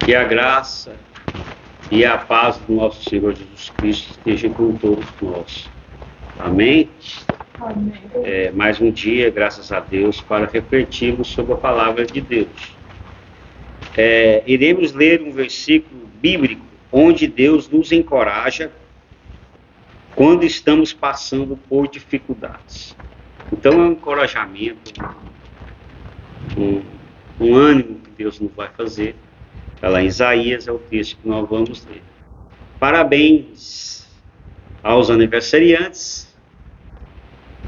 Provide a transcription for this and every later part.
Que a graça e a paz do nosso Senhor Jesus Cristo esteja com todos nós. Amém? Amém. Mais um dia, graças a Deus, para refletirmos sobre a palavra de Deus. Iremos ler um versículo bíblico onde Deus nos encoraja quando estamos passando por dificuldades. Então é um encorajamento, um ânimo que Deus nos vai fazer. Está lá em Isaías, é o texto que nós vamos ler. Parabéns aos aniversariantes.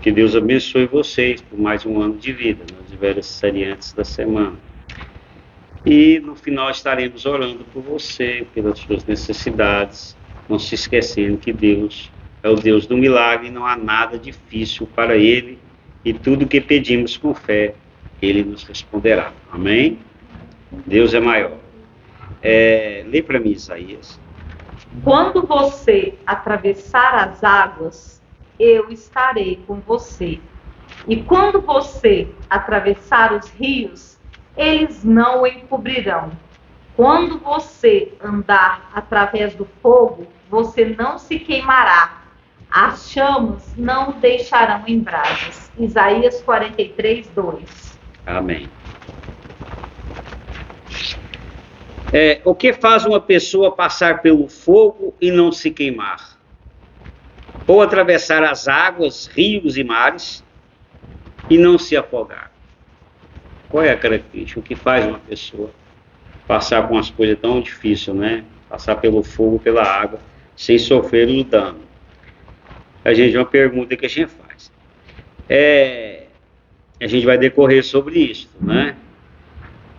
Que Deus abençoe vocês por mais um ano de vida, nos aniversariantes da semana. E no final estaremos orando por você, pelas suas necessidades, não se esquecendo que Deus é o Deus do milagre e não há nada difícil para Ele, e tudo que pedimos com fé, Ele nos responderá. Amém? Deus é maior. Lê para mim, Isaías. Quando você atravessar as águas, eu estarei com você. E quando você atravessar os rios, eles não o encobrirão. Quando você andar através do fogo, você não se queimará. As chamas não o deixarão em brasas. Isaías 43, 2. Amém. O que faz uma pessoa passar pelo fogo e não se queimar? Ou atravessar as águas, rios e mares e não se afogar? Qual é a característica? O que faz uma pessoa passar por umas coisas tão difíceis, né? Passar pelo fogo, pela água, sem sofrer o dano. A gente, uma pergunta que a gente faz. A gente vai decorrer sobre isso, né?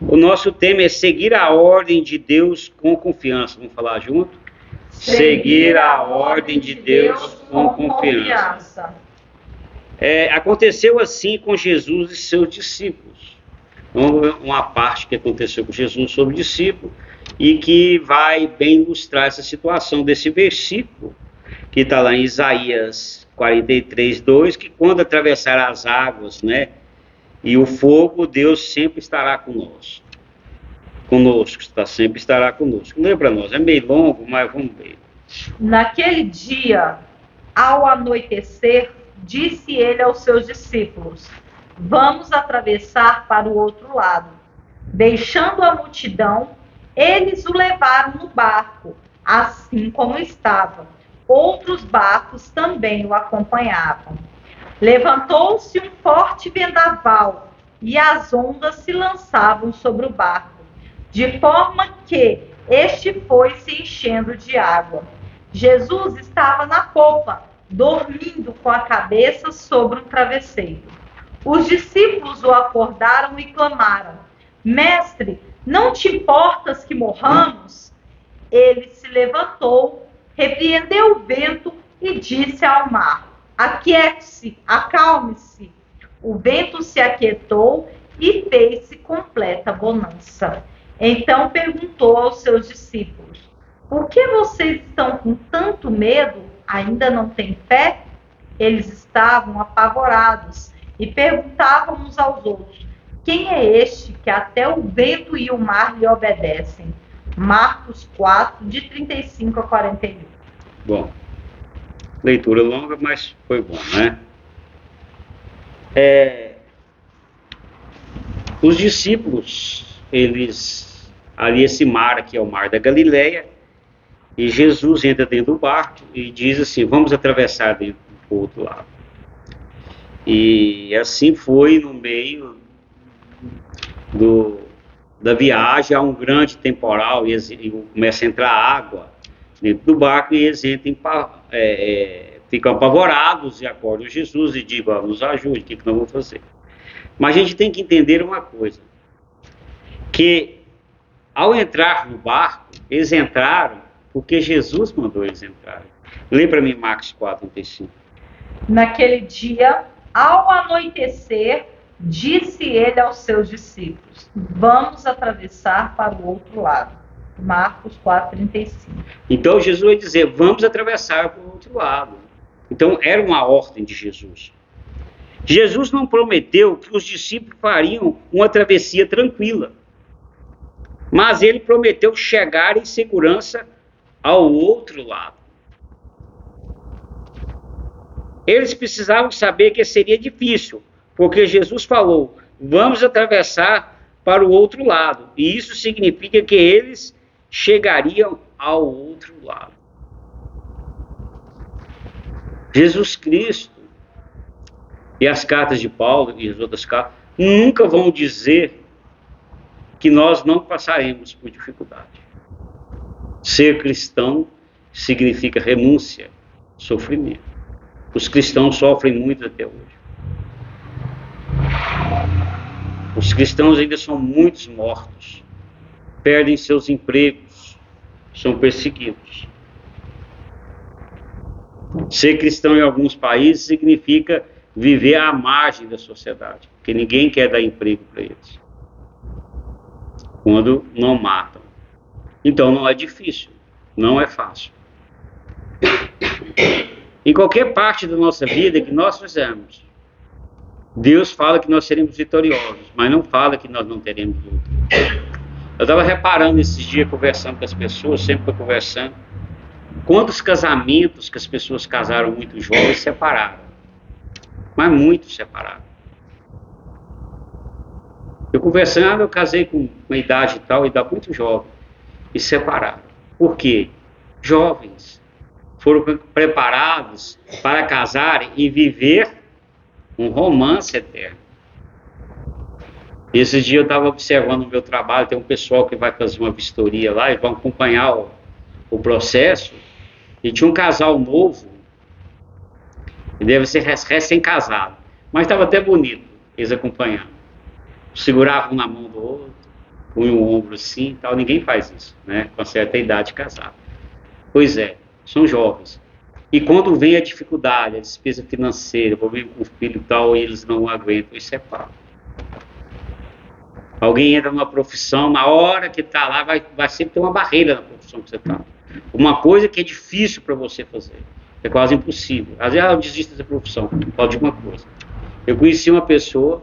O nosso tema é seguir a ordem de Deus com confiança. Vamos falar junto? Seguir a ordem de Deus com confiança. Aconteceu assim com Jesus e seus discípulos. Uma parte que aconteceu com Jesus sobre o discípulo e que vai bem ilustrar essa situação desse versículo que está lá em Isaías 43, 2, que quando atravessar as águas, né, e o fogo, Deus sempre estará conosco. Sempre estará conosco. Lembra nós, é meio longo, mas vamos ver. Naquele dia, ao anoitecer, disse ele aos seus discípulos: vamos atravessar para o outro lado. Deixando a multidão, eles o levaram no barco, assim como estava. Outros barcos também o acompanhavam. Levantou-se um forte vendaval e as ondas se lançavam sobre o barco, de forma que este foi se enchendo de água. Jesus estava na popa, dormindo com a cabeça sobre um travesseiro. Os discípulos o acordaram e clamaram: Mestre, não te importas que morramos? Ele se levantou, repreendeu o vento e disse ao mar: Aquiete-se, acalme-se. O vento se aquietou e fez-se completa bonança. Então perguntou aos seus discípulos: por que vocês estão com tanto medo? Ainda não têm fé? Eles estavam apavorados e perguntavam uns aos outros: quem é este que até o vento e o mar lhe obedecem? Marcos 4, de 35 a 41. Bom, leitura longa, mas foi bom, né? Os discípulos, ali esse mar aqui é o mar da Galileia, e Jesus entra dentro do barco e diz assim: vamos atravessar dentro do outro lado. E assim foi no meio da viagem, há um grande temporal e começa a entrar água dentro do barco e eles ficam apavorados e acordam Jesus e dizem: nos ajude, o que nós vamos fazer? Mas a gente tem que entender uma coisa, que ao entrar no barco, eles entraram porque Jesus mandou eles entrarem. Lê para mim Marcos 4, 35. Naquele dia, ao anoitecer, disse ele aos seus discípulos: vamos atravessar para o outro lado. Marcos 4, 35. Então Jesus vai dizer: vamos atravessar para o outro lado. Então era uma ordem de Jesus. Jesus não prometeu que os discípulos fariam uma travessia tranquila. Mas ele prometeu chegar em segurança ao outro lado. Eles precisavam saber que seria difícil, porque Jesus falou: vamos atravessar para o outro lado. E isso significa que eles chegariam ao outro lado. Jesus Cristo e as cartas de Paulo e as outras cartas nunca vão dizer que nós não passaremos por dificuldade. Ser cristão significa renúncia, sofrimento. Os cristãos sofrem muito até hoje. Os cristãos ainda são muitos mortos, perdem seus empregos, são perseguidos. Ser cristão em alguns países significa viver à margem da sociedade, porque ninguém quer dar emprego para eles, quando não matam. Então não é difícil, não é fácil. Em qualquer parte da nossa vida que nós fizermos, Deus fala que nós seremos vitoriosos, mas não fala que nós não teremos luta. Eu estava reparando esses dias, conversando com as pessoas, sempre estou conversando, quantos casamentos que as pessoas casaram muito jovens separaram. Mas muitos separaram. Eu conversando, eu casei com uma idade e tal, idade muito jovem, e separaram. Por quê? Jovens foram preparados para casarem e viver um romance eterno. Esse dia eu estava observando o meu trabalho, tem um pessoal que vai fazer uma vistoria lá e vão acompanhar o processo, e tinha um casal novo, e deve ser recém-casado, mas estava até bonito, eles acompanhando. Seguravam na mão do outro, punham o ombro assim e tal, ninguém faz isso, né? Com certa idade casada. Pois é, são jovens. E quando vem a dificuldade, a despesa financeira, o problema com o filho e tal, eles não aguentam e separam. Alguém entra numa profissão, na hora que está lá, vai sempre ter uma barreira na profissão que você está. Uma coisa que é difícil para você fazer. É quase impossível. Às vezes eu desisto dessa profissão, pode de uma coisa. Eu conheci uma pessoa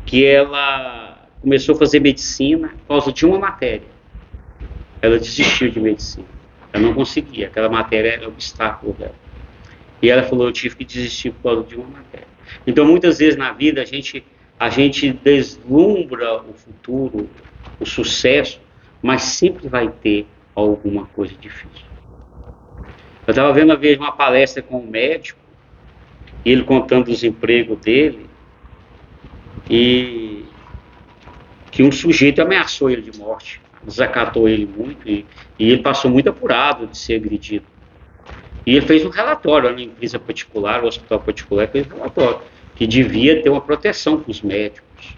que ela começou a fazer medicina por causa de uma matéria. Ela desistiu de medicina. Ela não conseguia, aquela matéria era um obstáculo dela. E ela falou: eu tive que desistir por causa de uma matéria. Então muitas vezes na vida a gente deslumbra o futuro, o sucesso, mas sempre vai ter alguma coisa difícil. Eu estava vendo uma vez uma palestra com um médico, e ele contando os empregos dele, e que um sujeito ameaçou ele de morte, desacatou ele muito, e ele passou muito apurado de ser agredido. E ele fez um relatório na empresa particular, no hospital particular, fez um relatório que devia ter uma proteção para os médicos,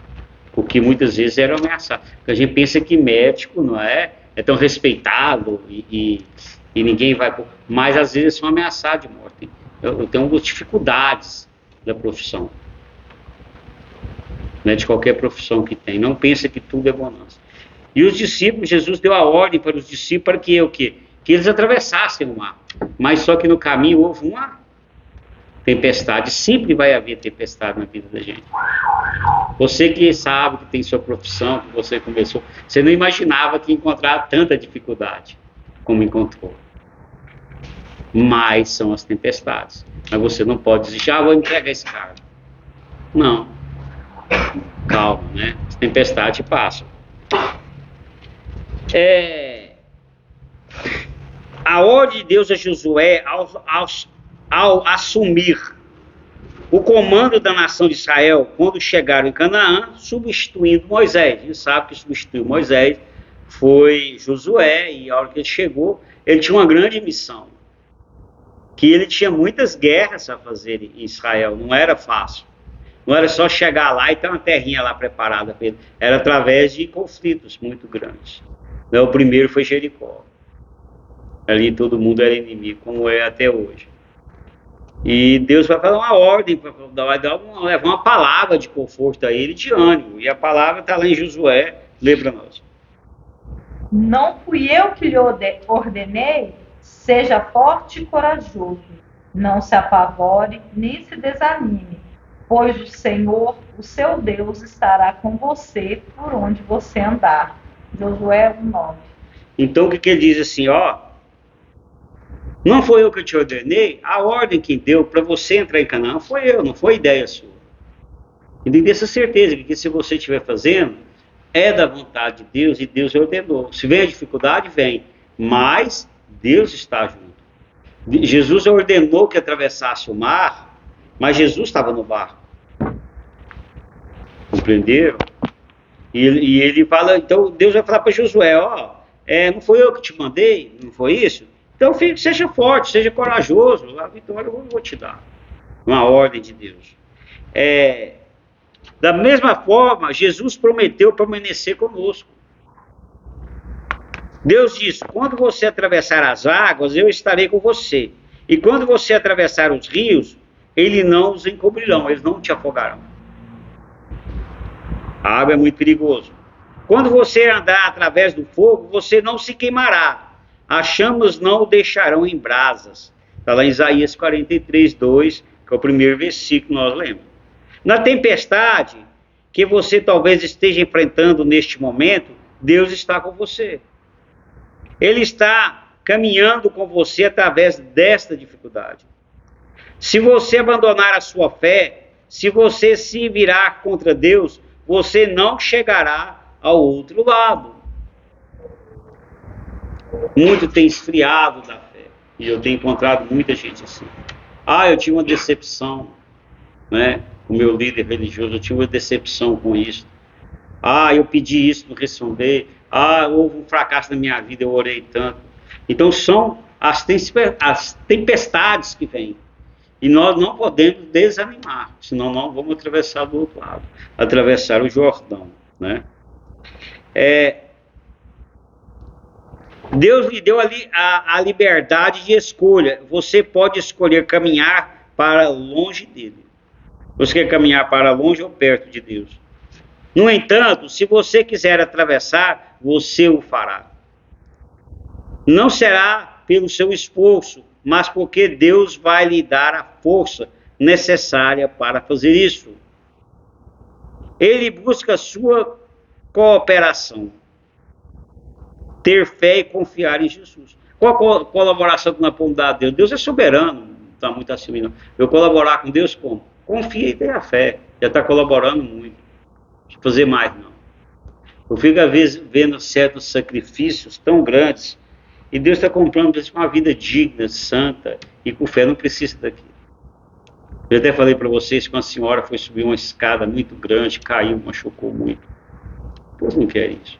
porque muitas vezes era ameaçado. Porque a gente pensa que médico não é tão respeitado e ninguém vai... Mas às vezes são ameaçados de morte. Eu tenho dificuldades da profissão, né, de qualquer profissão que tem. Não pensa que tudo é bonança. E os discípulos, Jesus deu a ordem para os discípulos para que o quê? Que eles atravessassem o mar. Mas só que no caminho houve uma tempestade. Sempre vai haver tempestade na vida da gente. Você que sabe que tem sua profissão, que você começou, você não imaginava que ia encontrar tanta dificuldade como encontrou. Mas são as tempestades. Mas você não pode desistir: vou entregar esse cargo. Não. Calma, né? As tempestades passam. A ordem de Deus a Josué ao assumir o comando da nação de Israel quando chegaram em Canaã, substituindo Moisés. A gente sabe que substituiu Moisés foi Josué, e a hora que ele chegou, ele tinha uma grande missão, que ele tinha muitas guerras a fazer em Israel, não era fácil. Não era só chegar lá e ter uma terrinha lá preparada para ele. Era através de conflitos muito grandes. O primeiro foi Jericó. Ali todo mundo era inimigo, como é até hoje. E Deus vai falar uma ordem, vai levar uma palavra de conforto a ele, de ânimo. E a palavra está lá em Josué, lê para nós. Não fui eu que lhe ordenei? Seja forte e corajoso. Não se apavore, nem se desanime, pois o Senhor, o seu Deus, estará com você por onde você andar. Josué 1:9. Então, o que ele diz assim, ó, não foi eu que te ordenei, a ordem que deu para você entrar em Canaã foi eu, não foi ideia sua. E tem essa certeza que se você estiver fazendo, é da vontade de Deus e Deus ordenou. Se vem a dificuldade, vem, mas Deus está junto. Jesus ordenou que atravessasse o mar, mas Jesus estava no barco. Compreenderam? E ele fala, então Deus vai falar para Josué, ó, não foi eu que te mandei, não foi isso? Então seja forte, seja corajoso, a vitória eu vou te dar. Uma ordem de Deus. Da mesma forma, Jesus prometeu permanecer conosco. Deus disse, quando você atravessar as águas, eu estarei com você. E quando você atravessar os rios, eles não os encobrirão, eles não te afogarão. A água é muito perigosa. Quando você andar através do fogo, você não se queimará. As chamas não o deixarão em brasas. Está lá em Isaías 43:2, que é o primeiro versículo que nós lemos. Na tempestade que você talvez esteja enfrentando neste momento, Deus está com você. Ele está caminhando com você através desta dificuldade. Se você abandonar a sua fé, se você se virar contra Deus, você não chegará ao outro lado. Muito tem esfriado da fé. E eu tenho encontrado muita gente assim. Eu tive uma decepção, né? O meu líder religioso, eu tive uma decepção com isso. Eu pedi isso, não respondi. Houve um fracasso na minha vida, eu orei tanto. Então são as tempestades que vêm. E nós não podemos desanimar, senão nós vamos atravessar do outro lado, atravessar o Jordão, né? Deus lhe deu ali a liberdade de escolha. Você pode escolher caminhar para longe dele. Você quer caminhar para longe ou perto de Deus? No entanto, se você quiser atravessar, você o fará. Não será pelo seu esforço, mas porque Deus vai lhe dar a força necessária para fazer isso. Ele busca a sua cooperação. Ter fé e confiar em Jesus. Qual a colaboração que nós podemos dar a Deus? Deus é soberano, não está muito acima não. Eu colaborar com Deus como? Confia e tenha fé. Já está colaborando muito. Não precisa fazer mais não. Eu fico às vezes vendo certos sacrifícios tão grandes e Deus está comprando uma vida digna, santa e com fé, não precisa daquilo. Eu até falei para vocês que uma senhora foi subir uma escada muito grande, caiu, machucou muito. Deus não quer isso.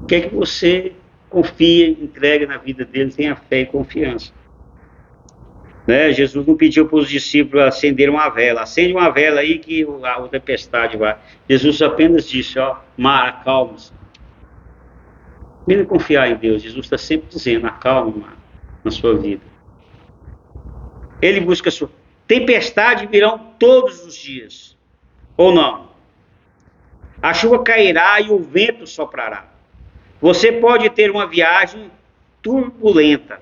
Quer que você confie, entregue na vida dele, tenha fé e confiança. Né? Jesus não pediu para os discípulos acender uma vela. Acende uma vela aí que a tempestade vai. Jesus apenas disse, mar, acalma-se. Mesmo confiar em Deus, Jesus está sempre dizendo, acalme, mar, na sua vida. Ele busca a sua... Tempestade virão todos os dias. Ou não? A chuva cairá e o vento soprará. Você pode ter uma viagem turbulenta,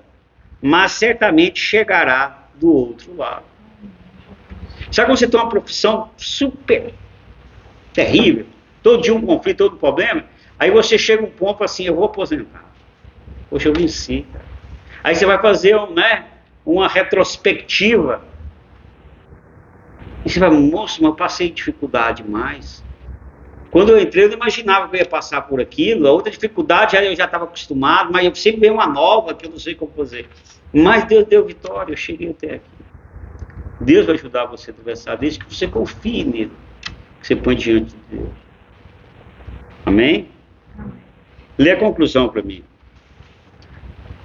mas certamente chegará do outro lado. Sabe quando você tem uma profissão super terrível, todo dia um conflito, todo problema, aí você chega a um ponto assim, eu vou aposentar. Poxa, eu venci, cara. Aí você vai fazer uma retrospectiva. E você vai, moço, mas eu passei dificuldade demais. Quando eu entrei, eu não imaginava que eu ia passar por aquilo. A outra dificuldade eu já estava acostumado, mas eu sempre veio uma nova que eu não sei como fazer. Mas Deus deu vitória, eu cheguei até aqui. Deus vai ajudar você a atravessar, desde que você confie nele, que você põe diante de Deus. Amém? Lê a conclusão para mim.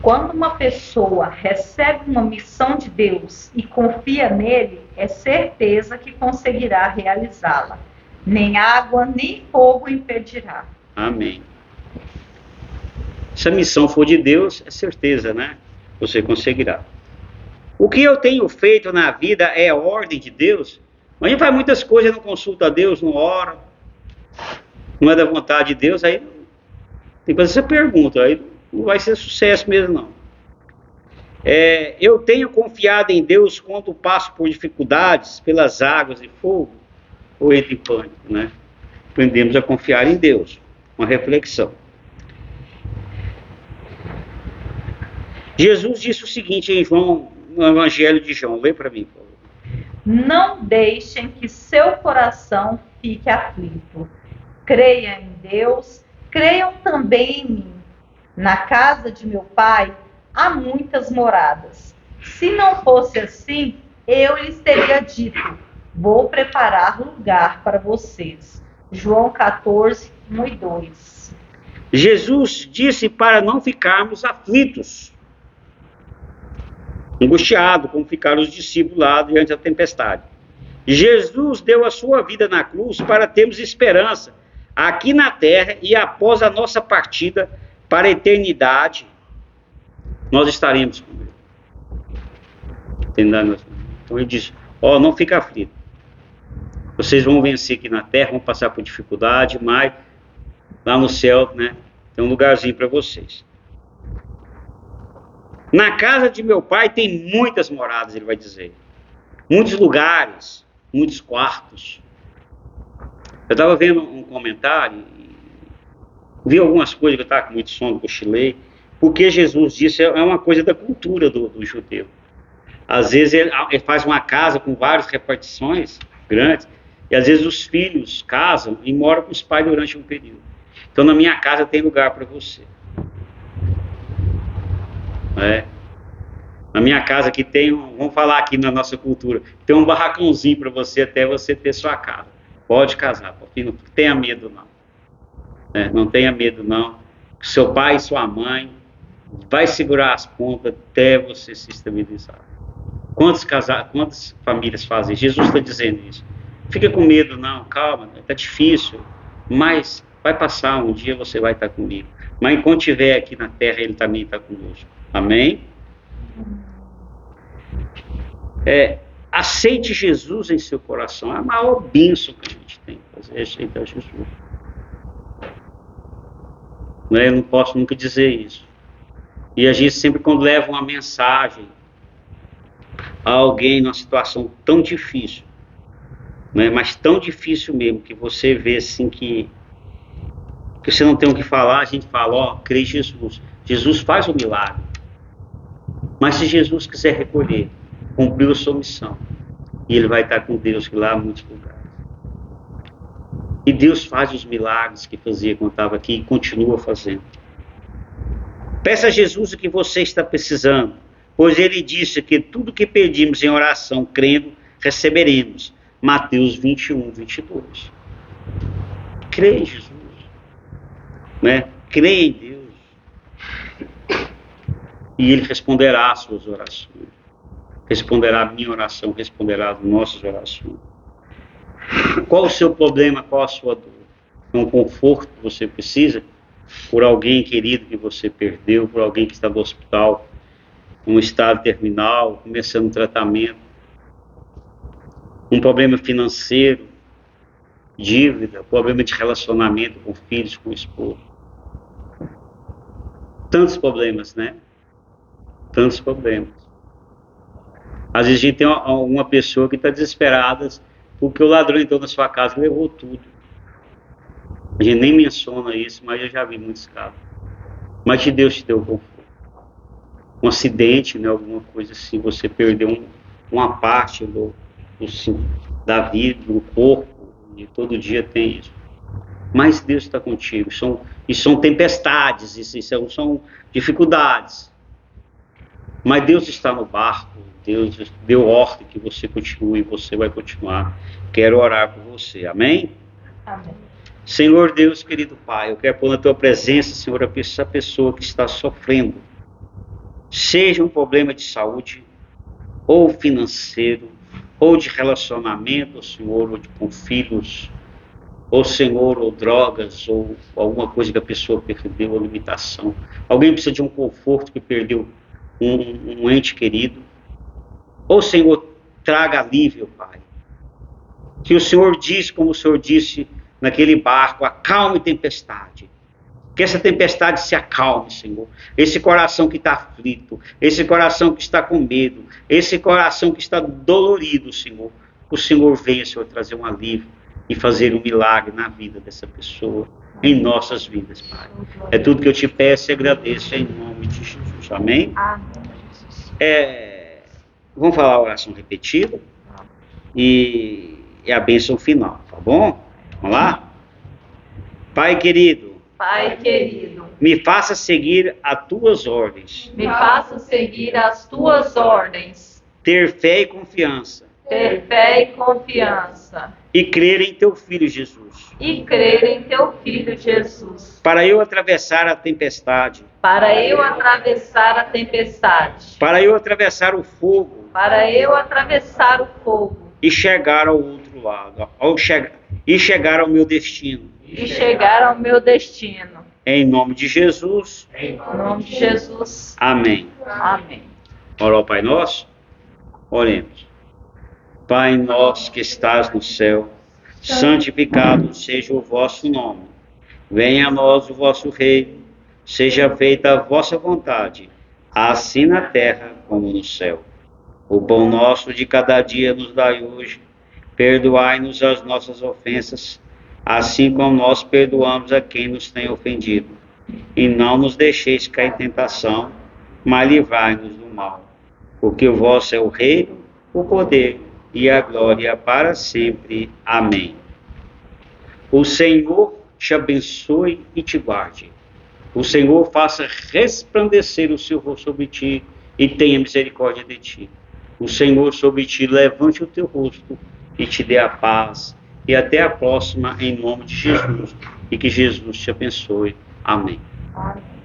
Quando uma pessoa recebe uma missão de Deus e confia nele, é certeza que conseguirá realizá-la. Nem água, nem fogo impedirá. Amém. Se a missão for de Deus, é certeza, né? Você conseguirá. O que eu tenho feito na vida é a ordem de Deus. A gente faz muitas coisas, não consulta a Deus, não ora. Não é da vontade de Deus, aí tem que fazer essa pergunta, aí não vai ser sucesso mesmo, não. Eu tenho confiado em Deus quando passo por dificuldades, pelas águas de fogo, ou entre em pânico, né? Aprendemos a confiar em Deus. Uma reflexão. Jesus disse o seguinte em João, no Evangelho de João. Lê para mim, por favor. Não deixem que seu coração fique aflito. Creiam em Deus, creiam também em mim. Na casa de meu pai há muitas moradas. Se não fosse assim, eu lhes teria dito: vou preparar lugar para vocês. João 14, 1 e 2. Jesus disse para não ficarmos aflitos, angustiados, como ficaram os discípulos lá diante da tempestade. Jesus deu a sua vida na cruz para termos esperança aqui na terra, e após a nossa partida para a eternidade, nós estaremos com Ele. Entendendo? Então ele diz: não fica aflito. Vocês vão vencer aqui na terra, vão passar por dificuldade, mas lá no céu, né, tem um lugarzinho para vocês. Na casa de meu pai tem muitas moradas, ele vai dizer. Muitos lugares, muitos quartos. Eu estava vendo um comentário, vi algumas coisas que eu estava com muito sono, cochilei, porque Jesus disse, é uma coisa da cultura do judeu. Às vezes ele faz uma casa com várias repartições grandes, e às vezes os filhos casam e moram com os pais durante um período. Então na minha casa tem lugar para você. Na minha casa aqui tem, vamos falar aqui na nossa cultura, tem um barracãozinho para você até você ter sua casa. Pode casar, não tenha medo não. Não tenha medo não. Seu pai e sua mãe vai segurar as pontas até você se estabilizar. Quantas famílias fazem isso? Jesus está dizendo isso. Fica com medo não, calma, está difícil, mas vai passar, um dia você vai estar comigo. Mas enquanto estiver aqui na terra, Ele também está conosco. Amém? Aceite Jesus em seu coração. É a maior bênção que a gente tem, fazer aceitar Jesus. Eu não posso nunca dizer isso. E a gente sempre, quando leva uma mensagem a alguém numa situação tão difícil, mas tão difícil mesmo, que você vê assim que você não tem o que falar, a gente fala, crê em Jesus. Jesus faz o milagre. Mas se Jesus quiser recolher, cumpriu a sua missão, e ele vai estar com Deus lá em muitos lugares. E Deus faz os milagres que fazia quando estava aqui e continua fazendo. Peça a Jesus o que você está precisando, pois ele disse que tudo que pedimos em oração, crendo, receberemos. Mateus 21, 22. Crê em Jesus. Crê em Deus. E ele responderá às suas orações. Responderá a minha oração, responderá as nossas orações. Qual o seu problema, qual a sua dor? É um conforto que você precisa por alguém querido que você perdeu, por alguém que está no hospital, em um estado terminal, começando um tratamento. Um problema financeiro, dívida, problema de relacionamento com filhos, com esposa. Tantos problemas, Tantos problemas. Às vezes a gente tem uma pessoa que está desesperada porque o ladrão entrou na sua casa e levou tudo. A gente nem menciona isso, mas eu já vi muitos casos. Mas que Deus te deu conforto. Um acidente, alguma coisa assim, você perdeu uma parte da vida, do corpo, e todo dia tem isso. Mas Deus está contigo. São tempestades, isso são dificuldades. Mas Deus está no barco, Deus deu ordem que você continue e você vai continuar. Quero orar por você, amém? Amém. Senhor Deus, querido Pai, eu quero pôr na Tua presença, Senhor, essa pessoa que está sofrendo, seja um problema de saúde, ou financeiro, ou de relacionamento, Senhor, ou com filhos, ou Senhor, ou drogas, ou alguma coisa que a pessoa perdeu, ou limitação. Alguém precisa de um conforto que perdeu um ente querido. Ou Senhor, traga alívio, Pai. Que o Senhor diz, como o Senhor disse naquele barco, acalme tempestade. Que essa tempestade se acalme, Senhor. Esse coração que está aflito, esse coração que está com medo, esse coração que está dolorido, Senhor. O Senhor venha, Senhor, trazer um alívio e fazer um milagre na vida dessa pessoa, em nossas vidas, Pai. É tudo que eu te peço e agradeço em nome de Jesus. Jesus. Amém? Amém, Jesus. Vamos falar a oração repetida e a bênção final, tá bom? Vamos lá? Pai querido, Pai querido, me faça seguir as tuas ordens, me faça seguir as tuas ordens, ter fé e confiança ter fé e confiança, e crer em teu Filho Jesus, e crer em teu Filho Jesus, para eu atravessar a tempestade, para eu atravessar a tempestade, para eu atravessar o fogo para eu atravessar o fogo e chegar ao outro lado, e chegar ao meu destino. e chegar ao meu destino. Em nome de Jesus. Em nome de Jesus. Amém. Amém. Ora ao Pai Nosso. Oremos. Pai nosso que estás no céu, santificado seja o vosso nome. Venha a nós o vosso reino. Seja feita a vossa vontade, assim na terra como no céu. O pão nosso de cada dia nos dai hoje. Perdoai-nos as nossas ofensas, assim como nós perdoamos a quem nos tem ofendido. E não nos deixeis cair em tentação, mas livrai-nos do mal. Porque o vosso é o reino, o poder e a glória para sempre. Amém. O Senhor te abençoe e te guarde. O Senhor faça resplandecer o seu rosto sobre ti e tenha misericórdia de ti. O Senhor sobre ti levante o teu rosto e te dê a paz. E até a próxima, em nome de Jesus. E que Jesus te abençoe. Amém. Amém.